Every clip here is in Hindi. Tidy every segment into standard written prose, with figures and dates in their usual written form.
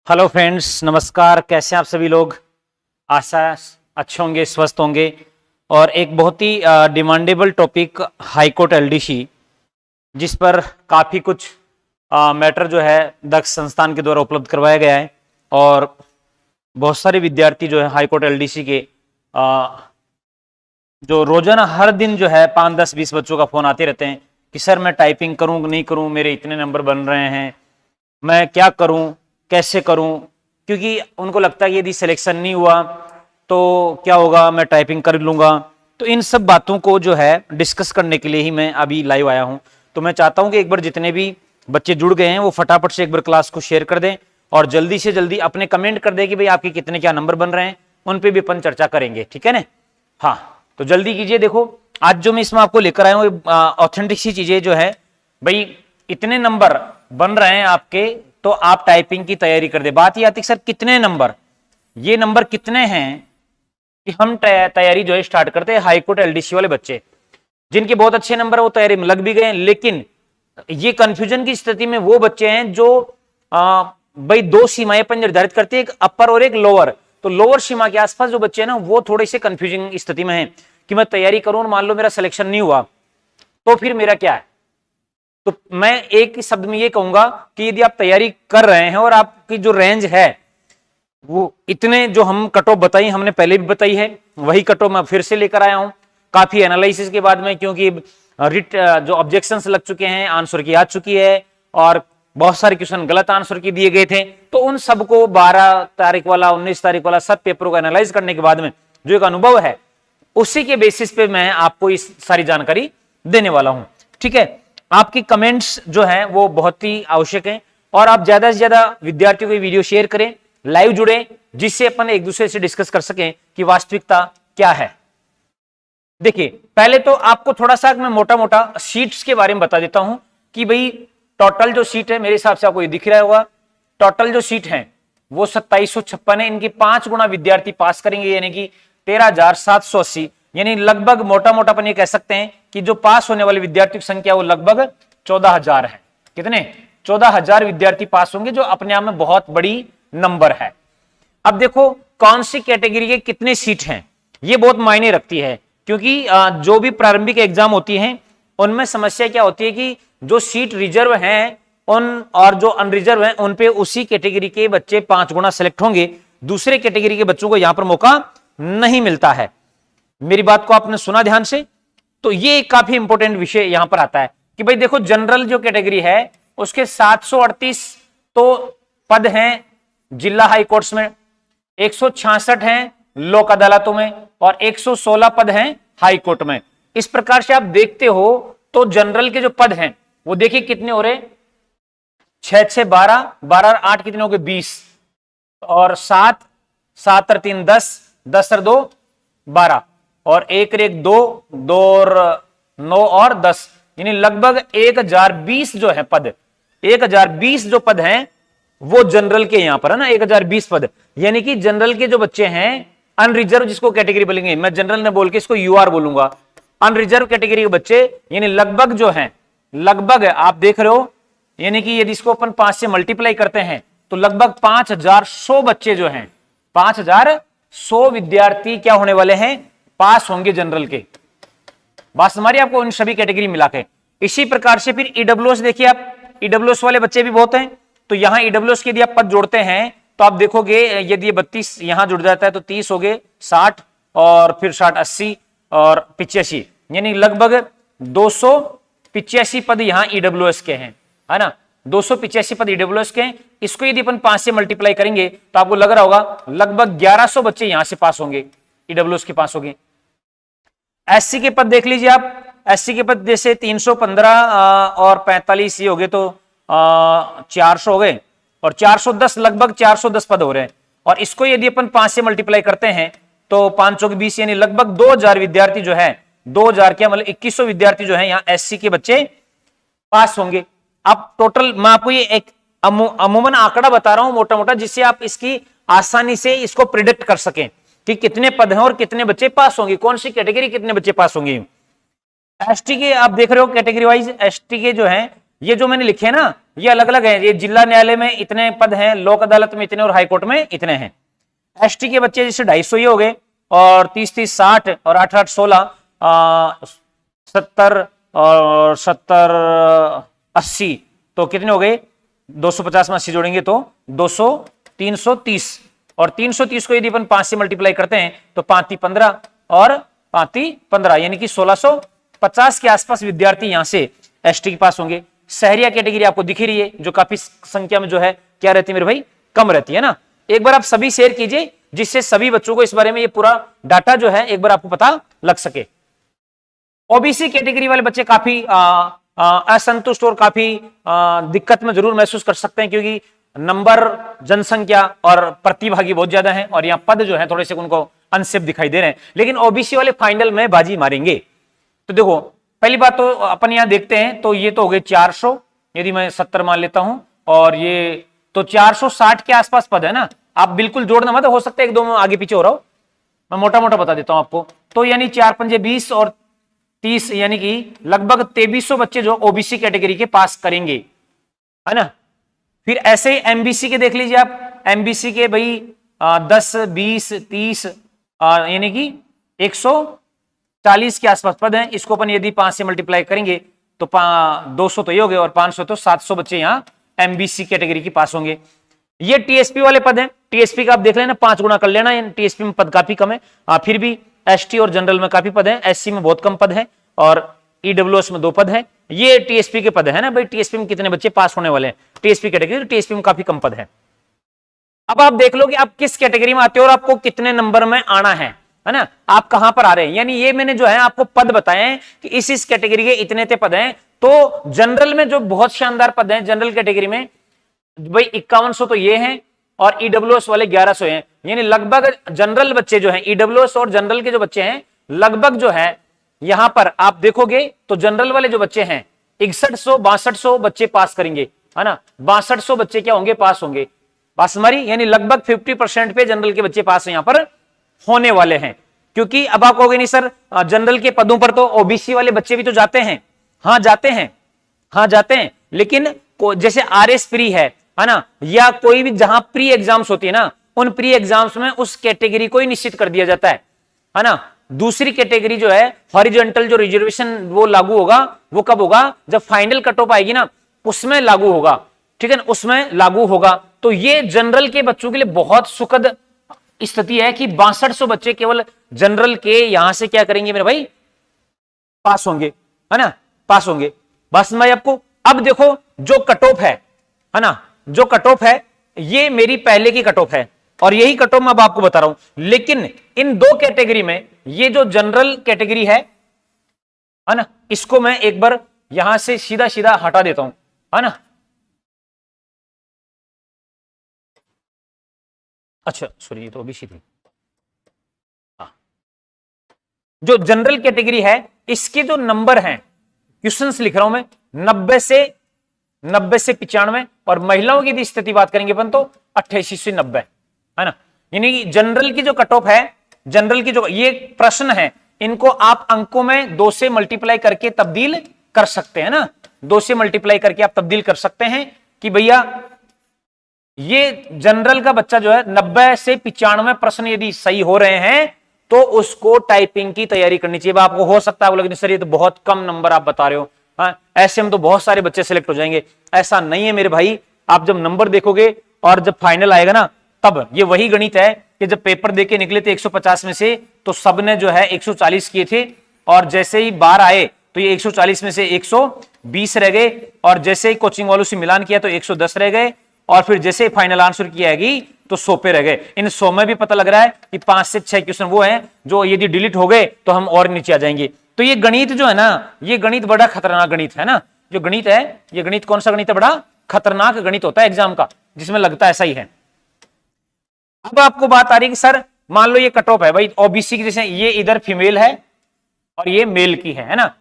हेलो फ्रेंड्स, नमस्कार। कैसे हैं आप सभी लोग? आशा अच्छे होंगे, स्वस्थ होंगे। और एक बहुत ही demandable topic high court LDC, जिस पर काफ़ी कुछ मैटर जो है दक्ष संस्थान के द्वारा उपलब्ध करवाया गया है। और बहुत सारे विद्यार्थी जो है हाई कोर्ट एलडीसी के जो रोजाना हर दिन जो है 5, 10, 20 बच्चों का फ़ोन आते रहते हैं कि सर मैं टाइपिंग करूँ नहीं करूँ, मेरे इतने नंबर बन रहे हैं, मैं क्या करूँ, कैसे करूं। क्योंकि उनको लगता है कि यदि सिलेक्शन नहीं हुआ तो क्या होगा, मैं टाइपिंग कर लूंगा। तो इन सब बातों को जो है डिस्कस करने के लिए ही मैं अभी लाइव आया हूं। तो मैं चाहता हूं कि एक बार जितने भी बच्चे जुड़ गए हैं वो फटाफट से एक बार क्लास को शेयर कर दें और जल्दी से जल्दी अपने कमेंट कर दें कि भाई आपके कितने क्या नंबर बन रहे हैं। उन पर भी अपन चर्चा करेंगे, ठीक है ना? हाँ, तो जल्दी कीजिए। देखो, आज जो मैं इसमें आपको लेकर आया हूँ ऑथेंटिक सी चीजें जो है, भाई इतने नंबर बन रहे हैं आपके तो आप टाइपिंग की तैयारी कर दे। बात ये आती है सर कितने नंबर, ये नंबर कितने हैं कि हम तैयारी जो है स्टार्ट करते हैं। हाई कोर्ट एलडीसी वाले बच्चे जिनके बहुत अच्छे नंबर है वो तैयारी में लग भी गए, लेकिन ये कंफ्यूजन की स्थिति में वो बच्चे हैं जो भाई दो सीमाएं पर निर्धारित करती है, एक अपर और एक लोअर। तो लोअर सीमा के आसपास जो बच्चे हैं ना वो थोड़े से कंफ्यूजिंग स्थिति में है कि मैं तैयारी करूं और मान लो मेरा सिलेक्शन नहीं हुआ तो फिर मेरा क्या है। तो मैं एक ही शब्द में ये कहूंगा कि यदि आप तैयारी कर रहे हैं और आपकी जो रेंज है वो इतने, जो हम कट ऑफ बताई हमने पहले भी बताई है, वही कट ऑफ मैं फिर से लेकर आया हूं काफी एनालिसिस के बाद में, क्योंकि रिट जो ऑब्जेक्शंस लग चुके हैं, आंसर की आ चुकी है और बहुत सारे क्वेश्चन गलत आंसर की दिए गए थे। तो उन सबको 12 तारीख वाला, 19 तारीख वाला सब पेपरों को एनालाइज करने के बाद में जो एक अनुभव है उसी के बेसिस पे मैं आपको इस सारी जानकारी देने वाला हूं, ठीक है? आपकी कमेंट्स जो है वो बहुत ही आवश्यक हैं और आप ज्यादा से ज्यादा विद्यार्थियों को वीडियो शेयर करें, लाइव जुड़े, जिससे अपन एक दूसरे से डिस्कस कर सकें कि वास्तविकता क्या है। देखिए, पहले तो आपको थोड़ा सा मैं मोटा मोटा सीट्स के बारे में बता देता हूं कि भाई टोटल जो सीट है, मेरे हिसाब से आपको ये दिख रहा होगा, टोटल जो सीट है वो 2756 है। इनकी 5 गुना विद्यार्थी पास करेंगे, यानी कि 13,780, यानी लगभग मोटा मोटा अपन ये कह सकते हैं कि जो पास होने वाले विद्यार्थियों की संख्या वो लगभग 14,000 है। कितने? 14,000 विद्यार्थी पास होंगे, जो अपने आप में बहुत बड़ी नंबर है। अब देखो कौन सी कैटेगरी के कितने सीट हैं, ये बहुत मायने रखती है, क्योंकि जो भी प्रारंभिक एग्जाम होती हैं उनमें समस्या क्या होती है कि जो सीट रिजर्व हैं उन और जो अनरिजर्व हैं उन पे उसी कैटेगरी के बच्चे 5 गुना सेलेक्ट होंगे, दूसरे कैटेगरी के बच्चों को यहां पर मौका नहीं मिलता है। मेरी बात को आपने सुना ध्यान से? तो ये काफी इंपॉर्टेंट विषय यहां पर आता है कि भाई देखो, जनरल जो कैटेगरी है उसके 738 तो पद हैं जिला हाई कोर्ट्स में, 166 हैं लोक अदालतों में और 116 पद हैं हाई कोर्ट में। इस प्रकार से आप देखते हो तो जनरल के जो पद हैं वो देखिए कितने हो रहे, 6 6 12, 12 और 8 कितने हो गए, 20 और 7 7 और 3 10, 10 और 2 12 और 1 और 1 2, 2 और 9 और 10, यानी लगभग 1020 जो है पद, 1020 जो पद हैं वो जनरल के यहां पर है ना, 1020 पद। यानी कि जनरल के जो बच्चे हैं, अनरिजर्व जिसको कैटेगरी बोलेंगे, मैं जनरल ने बोल के इसको यूआर बोलूंगा, अनरिजर्व कैटेगरी के बच्चे, यानी लगभग जो हैं, लगभग आप देख रहे हो, यानी कि यदि इसको अपन 5 से मल्टीप्लाई करते हैं तो लगभग 5100 बच्चे जो हैं, 5100 विद्यार्थी क्या होने वाले हैं, पास होंगे जनरल के। बात हमारी आपको इन सभी कैटेगरी मिला के। इसी प्रकार से फिर ईडब्ल्यूएस देखिए आप, ईडब्ल्यूएस वाले बच्चे भी बहुत हैं, तो यहां ईडब्ल्यूएस के यदि आप पद जोड़ते हैं तो आप देखोगे यदि 32 यहां जुड़ जाता है तो 30 हो गए, 60 और फिर 60 80 और 85, यानी लगभग 285 पद यहां ईडब्ल्यूएस के हैं, है ना, 285 पद ईडब्ल्यूएस के हैं। इसको यदि अपन 5 से मल्टीप्लाई करेंगे तो आपको लग रहा होगा लगभग 1100 बच्चे यहां से पास होंगे, ईडब्ल्यूएस के पास होंगे। एससी के पद देख लीजिए आप, एससी के पद जैसे 315 और 45 ये हो गए तो 400 हो गए और 410, लगभग 410 पद हो रहे हैं। और इसको यदि अपन 5 से मल्टीप्लाई करते हैं तो 5 के 20, यानी लगभग 2000 विद्यार्थी जो है, 2000 क्या मतलब 2100 विद्यार्थी जो है यहाँ एससी के बच्चे पास होंगे। अब टोटल मैं आपको ये एक अमूमन आंकड़ा बता रहा हूं मोटा मोटा, जिससे आप इसकी आसानी से इसको प्रिडिक्ट कर सकें कि कितने पद हैं और कितने बच्चे पास होंगे, कौन सी कैटेगरी कितने बच्चे पास होंगे। एसटी के आप देख रहे हो कैटेगरी वाइज, एसटी के जो है ये जो मैंने लिखे ना ये अलग अलग है। ये जिला न्यायालय में इतने पद हैं, लोक अदालत में इतने और हाईकोर्ट में इतने हैं। एसटी के बच्चे जैसे 250 ये हो गए, और 30-30 60 और 8-8 16 70 और 70 80, तो कितने हो गए? 250 में 80 जोड़ेंगे तो 200, 330, और 330 को यदि अपन 5 से मल्टीप्लाई करते हैं तो 5 15 और 5 15, यानी कि 1650 के आसपास विद्यार्थी यहां से एसटी के पास होंगे। शहरिया कैटेगरी आपको दिख ही रही है, जो काफी संख्या में जो है क्या रहती है मेरे भाई, कम रहती है ना। एक बार आप सभी शेयर कीजिए, जिससे सभी बच्चों को इस बारे में ये पूरा डाटा जो है एक बार आपको पता लग सके। ओबीसी कैटेगरी वाले बच्चे काफी असंतुष्ट और काफी दिक्कत में जरूर महसूस कर सकते हैं, क्योंकि नंबर, जनसंख्या और प्रतिभागी बहुत ज्यादा हैं, और यहाँ पद जो है थोड़े से उनको अनसेफ दिखाई दे रहे हैं। लेकिन ओबीसी वाले फाइनल में बाजी मारेंगे। तो देखो, पहली बात तो अपन यहां देखते हैं, तो ये तो हो गए 400, यदि मैं 70 मान लेता हूं, और ये तो 460 के आसपास पद है ना। आप बिल्कुल जोड़ना मत, हो सकता है 1-2 में आगे पीछे हो रहा हो, मैं मोटा मोटा बता देता हूं आपको। तो यानी 4 पंजे 20 और 30, यानी कि लगभग 2300 बच्चे जो ओबीसी कैटेगरी के पास करेंगे, है ना। फिर ऐसे ही एमबीसी के देख लीजिए आप, एमबीसी के भाई 10, 20, 30, यानी कि 140 के आसपास पद हैं। इसको अपन यदि 5 से मल्टीप्लाई करेंगे तो 200 तो ये हो गए, और 500 तो 700 बच्चे यहां एमबीसी कैटेगरी के पास होंगे। ये टीएसपी वाले पद हैं। टीएसपी का आप देख लेना, 5 गुना कर लेना, टीएसपी में पद काफी कम है। फिर भी एसटी और जनरल में काफी पद है, एससी में बहुत कम पद है, और ईडब्ल्यूएस में 2 पद है। ये टीएसपी के पद है ना भाई, टीएसपी में कितने बच्चे पास होने वाले हैं, टीएसपी कैटेगरी, टीएसपी में काफी कम पद है। अब आप देख लो कि आप किस कैटेगरी में आते हो और आपको कितने नंबर में आना है ना, आप कहां पर आ रहे हैं। यानी ये मैंने जो है आपको पद बताए हैं कि इस कैटेगरी के इतने ते पद हैं। तो जनरल में जो बहुत शानदार पद हैं जनरल कैटेगरी में भाई 5100 तो ये हैं, और ईडब्ल्यूएस वाले 1100 हैं। यानी लगभग जनरल बच्चे जो हैं, ईडब्ल्यूएस और जनरल के जो बच्चे हैं, लगभग जो है यहां पर आप देखोगे तो जनरल वाले जो बच्चे हैं 6100-6200 बच्चे पास करेंगे, है ना। 6200 बच्चे क्या होंगे, पास होंगे। पास हमारी, यानी लगभग 50% पे जनरल के बच्चे पास यहां पर होने वाले हैं। क्योंकि अब आप कहोगे नहीं सर, जनरल के पदों पर तो ओबीसी वाले बच्चे भी तो जाते हैं। हाँ जाते हैं, हाँ जाते हैं, लेकिन जैसे आरएस प्री है ना, या कोई भी जहां प्री एग्जाम्स होती है ना, उन प्री एग्जाम्स में उस कैटेगरी को ही निश्चित कर दिया जाता है ना। दूसरी कैटेगरी जो है हॉरिजॉन्टल जो रिजर्वेशन वो लागू होगा, वो कब होगा, जब फाइनल कट ऑफ आएगी ना, उसमें लागू होगा, ठीक है ना, उसमें लागू होगा। तो ये जनरल के बच्चों के लिए बहुत सुखद स्थिति है कि 6200 बच्चे केवल जनरल के यहां से क्या करेंगे मेरे भाई, पास होंगे, है ना, पास होंगे। बस मैं आपको अब देखो जो कट ऑफ है ना, जो कट ऑफ है ये मेरी पहले की कट ऑफ है, और यही कट ऑफ मैं अब आपको बता रहा हूं। लेकिन इन 2 कैटेगरी में ये जो जनरल कैटेगरी है ना, इसको मैं एक बार यहां से सीधा सीधा हटा देता हूं, है ना। अच्छा सॉरी, ये तो ओबीसी थी। जो जनरल कैटेगरी है इसके जो नंबर हैं, क्वेश्चंस लिख रहा हूं मैं, 90 से 95, और महिलाओं की यदि स्थिति बात करेंगे अपन तो 88 से 90, है ना। यानी कि जनरल की जो कट ऑफ है, जनरल की जो ये प्रश्न है, इनको आप अंकों में 2 से मल्टीप्लाई करके तब्दील कर सकते हैं ना, 2 से मल्टीप्लाई करके आप तब्दील कर सकते हैं कि भैया ये जनरल का बच्चा जो है 90 से 95 प्रश्न यदि सही हो रहे हैं तो उसको टाइपिंग की तैयारी करनी चाहिए। आपको हो सकता है लेकिन सर ये तो बहुत कम नंबर आप बता रहे हो, हाँ, ऐसे में तो बहुत सारे बच्चे सिलेक्ट हो जाएंगे। ऐसा नहीं है मेरे भाई, आप जब नंबर देखोगे और जब फाइनल आएगा ना, तब ये वही गणित है कि जब पेपर देके निकले थे 150 में से तो सबने जो है 140 किए थे, और जैसे ही बाहर आए तो ये 140 में से 120 रह गए, और जैसे ही कोचिंग वालों से मिलान किया तो 110 रह गए, और फिर जैसे फाइनल आंसर की आएगी तो 100 पे रह गए। इन 100 में भी पता लग रहा है कि 5 से 6 क्वेश्चन वो हैं जो यदि डिलीट हो गए तो हम और नीचे आ जाएंगे। तो ये गणित जो है ना, ये गणित बड़ा खतरनाक गणित है ना। जो गणित है, ये गणित कौन सा गणित है, बड़ा खतरनाक गणित होता है एग्जाम का, जिसमें लगता ऐसा ही है। अब आपको बात आ रही है कि सर मान लो ये कट ऑफ है भाई ओबीसी की, जैसे ये इधर फीमेल है और ये मेल की है ना।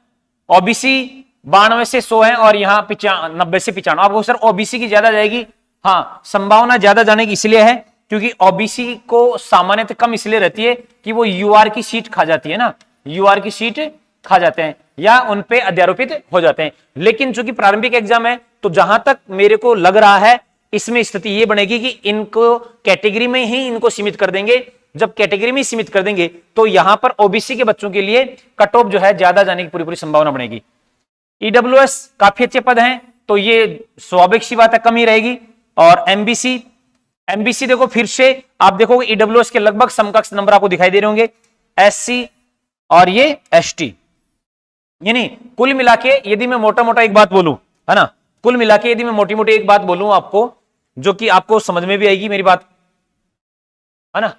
ओबीसी 92 से 100 है और यहाँ 90 से 95। आपको सर ओबीसी की ज्यादा जाएगी, हाँ संभावना ज्यादा जाने की इसलिए है क्योंकि ओबीसी को सामान्यतः कम इसलिए रहती है कि वो यूआर की सीट खा जाती है ना, यूआर की सीट खा जाते हैं या उन पे अध्यारोपित हो जाते हैं। लेकिन चूंकि प्रारंभिक एग्जाम है तो जहां तक मेरे को लग रहा है इसमें स्थिति ये बनेगी कि इनको कैटेगरी में ही इनको सीमित कर देंगे। जब कैटेगरी में सीमित कर देंगे तो यहां पर ओबीसी के बच्चों के लिए कट ऑफ जो है ज्यादा जाने की पूरी पूरी संभावना बनेगी। ईडब्ल्यूएस काफी अच्छे पद हैं, तो ये स्वाभाविक सी बात है कम ही रहेगी। और एमबीसी देखो फिर से आप देखोगे ईडब्ल्यूएस के लगभग समकक्ष नंबर आपको दिखाई दे रहे होंगे, एससी और ये एसटी। यानी कुल मिला के यदि मैं मोटा मोटा एक बात बोलूं, है ना, कुल मिला के यदि मैं मोटी मोटी एक बात बोलूं आपको, जो कि आपको समझ में भी आएगी मेरी बात, है ना,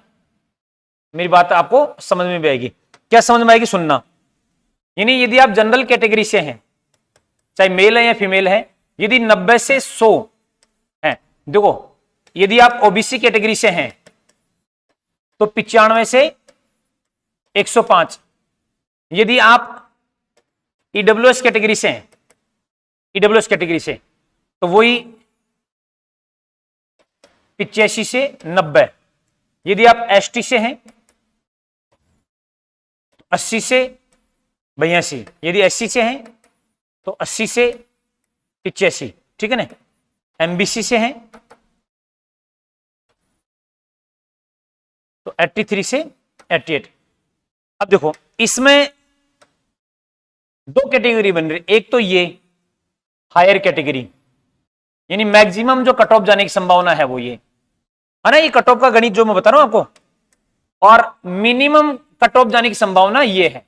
मेरी बात आपको समझ में भी आएगी। क्या समझ में आएगी, सुनना। यानी यदि आप जनरल कैटेगरी से हैं, चाहे मेल है या फीमेल है, यदि 90 से 100 है, देखो यदि आप ओबीसी कैटेगरी से हैं तो 95 से 105, यदि आप ईडब्ल्यूएस कैटेगरी से हैं, ईडब्ल्यूएस कैटेगरी से, तो वही 85 से 90, यदि आप एसटी से हैं 80 से 82, यदि एससी से हैं तो 80 से 85, ठीक है ना। एमबीसी से हैं तो 83 से 88। अब देखो इसमें दो कैटेगरी बन रही, एक तो ये हायर कैटेगरी, यानी मैक्सिमम जो कट ऑफ जाने की संभावना है वो ये है ना, ये कट ऑफ का गणित जो मैं बता रहा हूं आपको, और मिनिमम कट ऑफ जाने की संभावना ये है।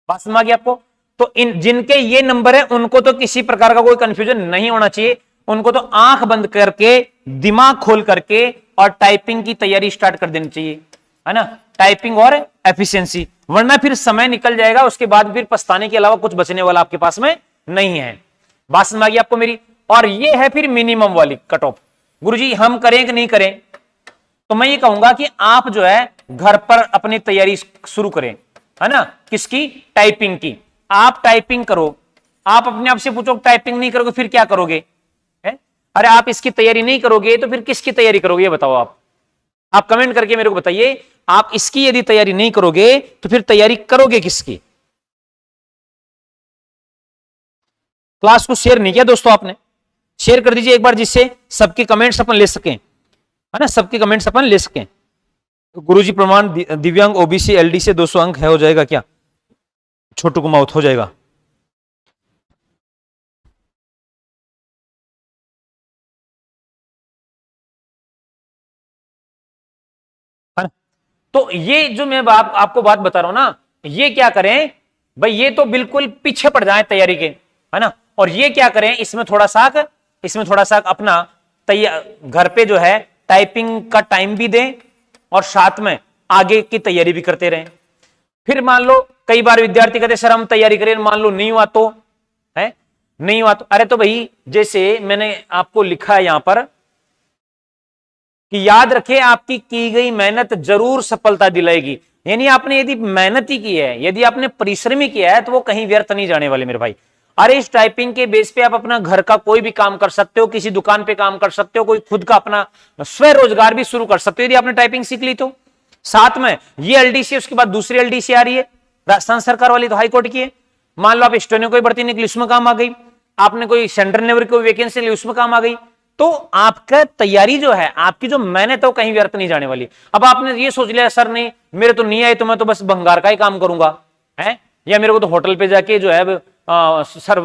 बात समझ आ गई आपको। तो इन जिनके ये नंबर है उनको तो किसी प्रकार का कोई कंफ्यूजन नहीं होना चाहिए, उनको तो आंख बंद करके दिमाग खोल करके और टाइपिंग की तैयारी स्टार्ट कर देनी चाहिए, है ना, टाइपिंग और एफिशिएंसी, वरना फिर समय निकल जाएगा, उसके बाद फिर पछताने के अलावा कुछ बचने वाला आपके पास में नहीं है। बात समझ आ गई आपको मेरी। और ये है फिर मिनिमम वाली कट ऑफ। गुरुजी हम करें कि नहीं करें, तो मैं ये कहूंगा कि आप जो है घर पर अपनी तैयारी शुरू करें, है ना, किसकी, टाइपिंग की। आप टाइपिंग करो, आप अपने आप से पूछो टाइपिंग नहीं करोगे फिर क्या करोगे, है? अरे आप इसकी तैयारी नहीं करोगे तो फिर किसकी तैयारी करोगे, ये बताओ आप कमेंट करके मेरे को बताइए। आप इसकी यदि तैयारी नहीं करोगे तो फिर तैयारी करोगे किसकी। क्लास को शेयर नहीं किया दोस्तों आपने, शेयर कर दीजिए एक बार, जिससे सबके कमेंट्स अपन ले सकें, है ना, सबके कमेंट्स अपन ले सकें। तो गुरुजी प्रमाण दिव्यांग ओबीसी एलडी से 200 अंक है, हो जाएगा क्या, छोटू को माउथ हो जाएगा। तो ये जो मैं आपको बात बता रहा हूं ना, ये क्या करें भाई, ये तो बिल्कुल पीछे पड़ जाए तैयारी के, है ना, और ये क्या करें, इसमें थोड़ा सा अपना घर पे जो है टाइपिंग का टाइम भी दें और साथ में आगे की तैयारी भी करते रहें। फिर मान लो कई बार विद्यार्थी कहते सर हम तैयारी करें, मान लो नहीं हुआ तो, है नहीं हुआ तो, अरे तो भाई जैसे मैंने आपको लिखा है यहां पर कि याद रखें आपकी की गई मेहनत जरूर सफलता दिलाएगी। यानी आपने यदि मेहनत ही की है, यदि आपने परिश्रम ही किया है तो वो कहीं व्यर्थ नहीं जाने वाले मेरे भाई। अरे इस टाइपिंग के बेस पे आप अपना घर का कोई भी काम कर सकते हो, किसी दुकान पे काम कर सकते हो, कोई खुद का अपना स्वरोजगार भी शुरू कर सकते हो यदि आपने टाइपिंग सीख ली तो। साथ में ये एलडीसी, उसके बाद दूसरी एलडीसी आ रही है राजस्थान सरकार वाली, तो हाईकोर्ट की है। मान लो आप स्टेनो कोई भर्ती निकली उसमें काम आ गई, आपने कोई सेंट्रल लेवल की वैकेंसी ली उसमें काम आ गई, तो आपका तैयारी जो है, आपकी जो मेहनत है वो कहीं व्यर्थ नहीं जाने वाली। अब आपने ये सोच लिया सर नहीं मेरे तो नहीं आए तो मैं तो बस भंगार का ही काम करूंगा, है, या मेरे को तो होटल पे जाके जो है सर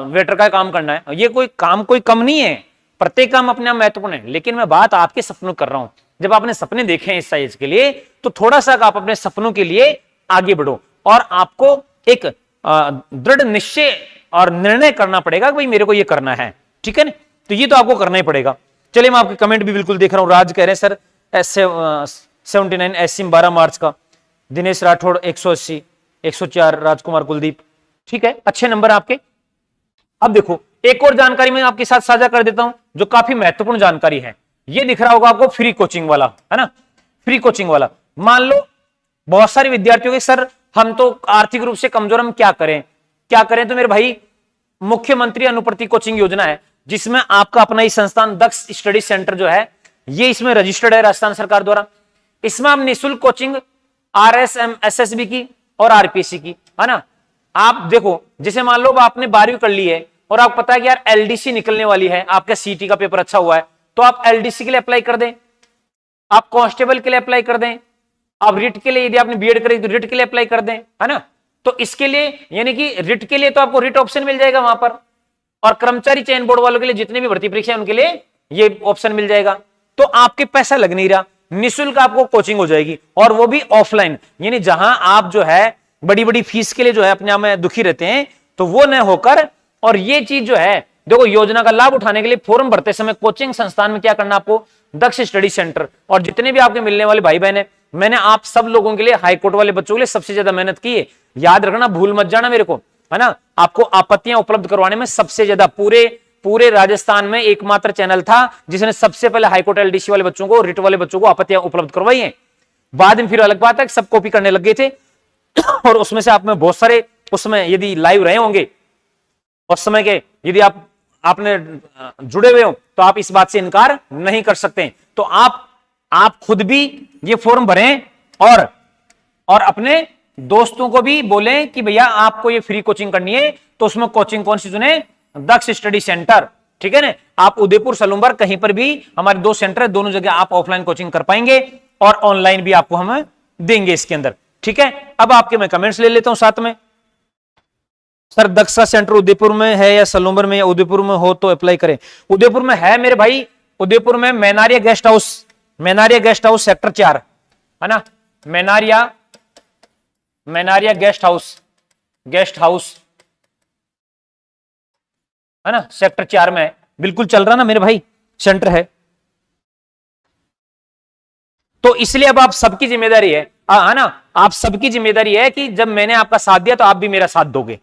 वेटर का काम करना है, ये कोई काम कोई कम नहीं है, प्रत्येक काम अपने आप महत्वपूर्ण है। लेकिन मैं बात आपके सपनों कर रहा हूं, जब आपने सपने देखे हैं इस साइज के लिए तो थोड़ा सा आप अपने सपनों के लिए आगे बढ़ो और आपको एक दृढ़ निश्चय और निर्णय करना पड़ेगा कि भाई मेरे को ये करना है, ठीक है ना, तो ये तो आपको करना ही पड़ेगा। चलिए मैं आपके कमेंट भी बिल्कुल देख रहा हूं। राज कह रहे हैं सर 79 एससीम 12 मार्च का, दिनेश राठौड़ 180, 104 राजकुमार कुलदीप, ठीक है, अच्छे नंबर आपके। अब देखो एक और जानकारी मैं आपके साथ साझा कर देता हूं जो काफी महत्वपूर्ण जानकारी है। ये दिख रहा होगा आपको फ्री कोचिंग वाला, है ना, फ्री कोचिंग वाला। मान लो बहुत सारे विद्यार्थियों के सर हम तो आर्थिक रूप से कमजोर, हम क्या करें तो मेरे भाई मुख्यमंत्री अनुप्रति कोचिंग योजना है, जिसमें आपका अपना ही संस्थान दक्ष स्टडी सेंटर जो है ये इसमें रजिस्टर्ड है राजस्थान सरकार द्वारा। इसमें आप निःशुल्क कोचिंग आरएसएम एसएसबी की और आरपीएससी की, है ना। आप देखो जैसे मान लो आपने 12वीं कर ली है और आपको पता है कि यार एलडीसी निकलने वाली है, आपका सीटी का पेपर अच्छा हुआ है, तो आप एलडीसी के लिए अप्लाई कर दें, आप कांस्टेबल के लिए अप्लाई कर दें, आप रिट के लिए, यदि आपने बीएड करी तो रिट के लिए अप्लाई कर दें, है ना। तो इसके लिए यानी कि रिट के लिए तो आपको रिट ऑप्शन मिल जाएगा वहां पर, और कर्मचारी चयन बोर्ड वालों के लिए जितने भी भर्ती परीक्षा है उनके लिए ये ऑप्शन मिल जाएगा। तो आपके पैसा लग नहीं रहा, निःशुल्क आपको कोचिंग हो जाएगी, और वो भी ऑफलाइन, यानी जहां आप जो है बड़ी बड़ी फीस के लिए जो है अपने आप में दुखी रहते हैं, तो वो न होकर, और ये चीज जो है देखो, योजना का लाभ उठाने के लिए फॉर्म भरते समय कोचिंग संस्थान में क्या करना आपको, दक्ष स्टडी सेंटर, और जितने भी आपके मिलने वाले भाई बहन है, मैंने आप सब लोगों के लिए, हाईकोर्ट वाले बच्चों के लिए सबसे ज्यादा मेहनत की है, याद रखना, भूल मत जाना मेरे को, है ना। आपको आपत्तियां उपलब्ध करवाने में सबसे ज्यादा पूरे राजस्थान में एकमात्र चैनल था जिसने सबसे पहले हाईकोर्ट एलडीसी वाले बच्चों को, रिट वाले बच्चों को आपत्तियां उपलब्ध करवाई हैं। बाद में फिर अलग बात है, सब कॉपी करने लग गए थे और उसमें से आप में बहुत सारे उसमें यदि लाइव रहे होंगे उस समय के, यदि आपने जुड़े हुए हो, तो आप इस बात से इनकार नहीं कर सकते। तो आप खुद भी ये फॉर्म भरें, और अपने दोस्तों को भी बोलें कि भैया आपको ये फ्री कोचिंग करनी है, तो उसमें कोचिंग कौन सी चुने, दक्ष स्टडी सेंटर, ठीक है ना। आप उदयपुर सलूम्बर कहीं पर भी, हमारे 2 सेंटर है, दोनों जगह आप ऑफलाइन कोचिंग कर पाएंगे, और ऑनलाइन भी आपको हम देंगे इसके अंदर, ठीक है। अब आपके मैं कमेंट्स ले लेता हूं साथ में। सर दक्ष का सेंटर उदयपुर में है या सलूम्बर में, या उदयपुर में हो तो अप्लाई करें। उदयपुर में है मेरे भाई, उदयपुर में मैनारिया गेस्ट हाउस सेक्टर 4, है ना, मैनारिया गेस्ट हाउस है ना, सेक्टर 4 में बिल्कुल चल रहा ना मेरे भाई, सेंटर है। तो इसलिए अब आप सबकी जिम्मेदारी है ना, आप सबकी जिम्मेदारी है कि जब मैंने आपका साथ दिया तो आप भी मेरा साथ दोगे।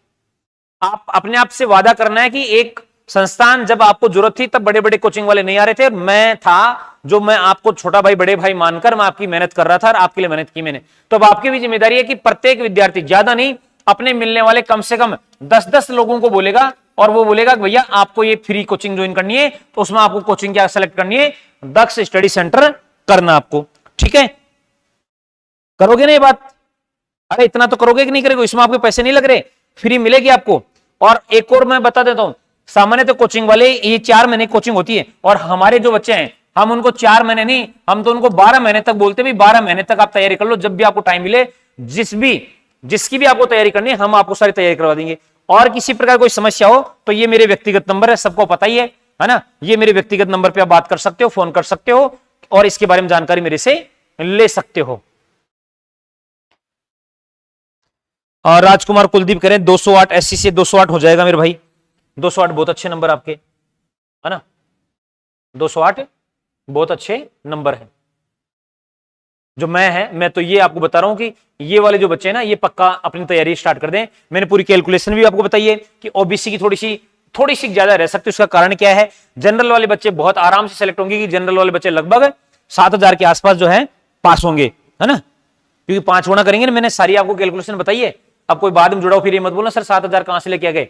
आप अपने आप से वादा करना है कि एक संस्थान, जब आपको जरूरत थी तब बड़े बड़े कोचिंग वाले नहीं आ रहे थे, और मैं था जो मैं आपको छोटा भाई बड़े भाई मानकर मैं आपकी मेहनत कर रहा था, और आपके लिए मेहनत की मैंने। तो अब आपकी भी जिम्मेदारी है कि प्रत्येक विद्यार्थी, ज्यादा नहीं, अपने मिलने वाले कम से कम 10-10 लोगों को बोलेगा, और वो बोलेगा कि भैया आपको ये फ्री कोचिंग ज्वाइन करनी है, तो उसमें आपको कोचिंग क्या सेलेक्ट करनी है, दक्ष स्टडी सेंटर करना आपको, ठीक है। करोगे ना ये बात, अरे इतना तो करोगे कि नहीं करोगे, इसमें आपके पैसे नहीं लग रहे, फ्री मिलेगी आपको। और एक और मैं बता देता हूं, सामान्य तो कोचिंग वाले ये 4 महीने कोचिंग होती है, और हमारे जो बच्चे हैं हम उनको 4 महीने नहीं, हम तो उनको 12 महीने तक बोलते हैं, 12 महीने तक आप तैयारी कर लो, जब भी आपको टाइम मिले, जिसकी भी आपको तैयारी करनी है, हम आपको सारी तैयारी करवा देंगे। और किसी प्रकार कोई समस्या हो तो ये मेरे व्यक्तिगत नंबर है, सबको पता ही है ना, ये मेरे व्यक्तिगत नंबर पे आप बात कर सकते हो, फोन कर सकते हो, और इसके बारे में जानकारी मेरे से ले सकते हो। और राजकुमार कुलदीप करें 208 एससी से 208 हो जाएगा मेरे भाई, 208 बहुत अच्छे नंबर आपके, है ना, 208 बहुत अच्छे नंबर है। जो मैं तो ये आपको बता रहा हूं कि ये वाले जो बच्चे हैं ना, ये पक्का अपनी तैयारी स्टार्ट कर दें। मैंने पूरी कैलकुलेशन भी आपको बताई है कि ओबीसी की थोड़ी सी ज्यादा रह सकती है। उसका कारण क्या है, जनरल वाले बच्चे बहुत आराम से सेलेक्ट होंगे, कि जनरल वाले बच्चे लगभग 7,000 के आसपास जो है पास होंगे, है ना, क्योंकि 5 गुना करेंगे ना। मैंने सारी आपको कैलकुलेशन बताई है। अब कोई बाद में जुड़ा हो फिर ये मत बोलना सर 7,000 कहां से लेके आ गए,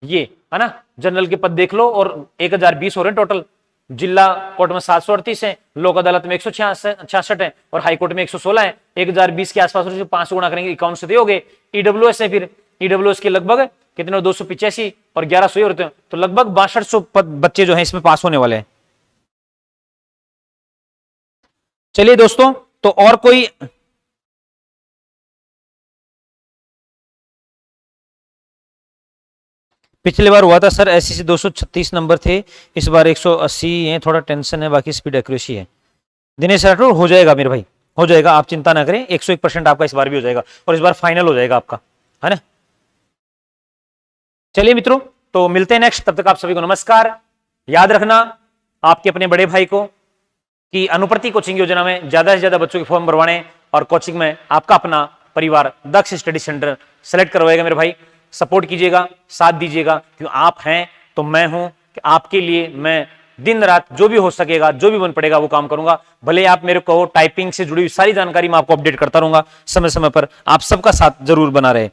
ये है ना, जनरल के पद देख लो, और 1,020 हो रहे हैं टोटल। जिला कोर्ट में 738 है, लोक अदालत में 166 है, और हाई कोर्ट में 116 है। 1,020 के आसपास 5 गुना करेंगे, 51 से दोगे। ईडब्ल्यूएस है, फिर ईडब्ल्यूएस के लगभग कितने, 285 और 1100 होते हैं, तो लगभग 6200 बच्चे जो हैं इसमें पास होने वाले हैं। चलिए दोस्तों, तो और कोई पिछली बार हुआ था सर एससी 236 नंबर थे, इस बार 180 हैं, थोड़ा टेंशन है, बाकी स्पीड एक्यूरेसी है। दिनेश राठौर हो जाएगा मेरे भाई, हो जाएगा, आप चिंता ना करें, 101% आपका इस बार भी हो जाएगा, और इस बार फाइनल हो जाएगा आपका, है ना। चलिए मित्रों, तो मिलते हैं नेक्स्ट, तब तक आप सभी को नमस्कार। याद रखना आपके अपने बड़े भाई को कि अनुप्रति कोचिंग योजना में ज्यादा से ज्यादा बच्चों के फॉर्म भरवाने, और कोचिंग में आपका अपना परिवार दक्ष स्टडी सेंटर सेलेक्ट करवाएगा मेरे भाई। सपोर्ट कीजिएगा, साथ दीजिएगा, क्योंकि आप हैं तो मैं हूं, कि आपके लिए मैं दिन रात जो भी हो सकेगा, जो भी बन पड़ेगा वो काम करूंगा। भले आप मेरे को टाइपिंग से जुड़ी हुई सारी जानकारी मैं आपको अपडेट करता रहूंगा समय समय पर, आप सबका साथ जरूर बना रहे।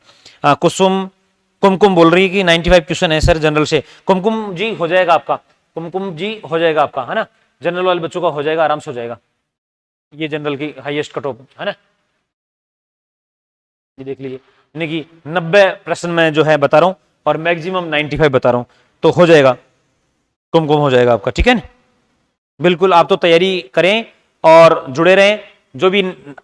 कुमकुम बोल रही है कि 95 क्वेश्चन है सर जनरल से। कुमकुम जी हो जाएगा आपका, कुमकुम जी हो जाएगा आपका, है ना, जनरल वाले बच्चों का हो जाएगा, आराम से हो जाएगा। ये जनरल की हाईएस्ट कट ऑफ है ना, ये देख लीजिए, यानी कि 90 प्रश्न में जो है बता रहा हूं, और मैक्सिमम 95 बता रहा हूं, तो हो जाएगा, कुमकुम हो जाएगा आपका, ठीक है ना। बिल्कुल आप तो तैयारी करें और जुड़े रहें जो भी।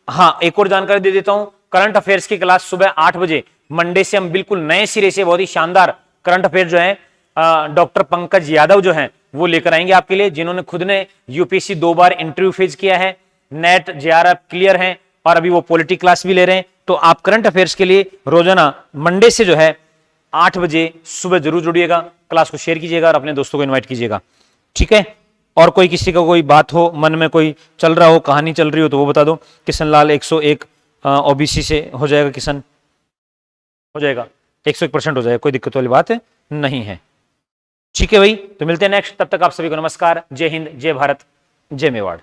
हाँ, एक और जानकारी दे देता हूं, करंट अफेयर्स की क्लास सुबह 8 बजे मंडे से हम बिल्कुल नए सिरे से बहुत ही शानदार करंट अफेयर जो है डॉक्टर पंकज यादव जो हैं वो लेकर आएंगे आपके लिए, जिन्होंने खुद ने यूपीएससी 2 बार इंटरव्यू फेस किया है, नेट जेआरएफ क्लियर हैं और अभी वो पॉलिटी क्लास भी ले रहे हैं। तो आप करंट अफेयर्स के लिए रोजाना मंडे से जो है 8 बजे सुबह जरूर जुड़िएगा, क्लास को शेयर कीजिएगा और अपने दोस्तों को इन्वाइट कीजिएगा, ठीक है। और कोई किसी का कोई बात हो, मन में कोई चल रहा हो, कहानी चल रही हो, तो वो बता दो। किशन लाल 101 ओबीसी से हो जाएगा, किशन हो जाएगा, 101% हो जाएगा, कोई दिक्कत वाली बात नहीं है, ठीक है भाई। तो मिलते हैं नेक्स्ट, तब तक आप सभी को नमस्कार, जय हिंद, जय भारत, जय मेवाड़।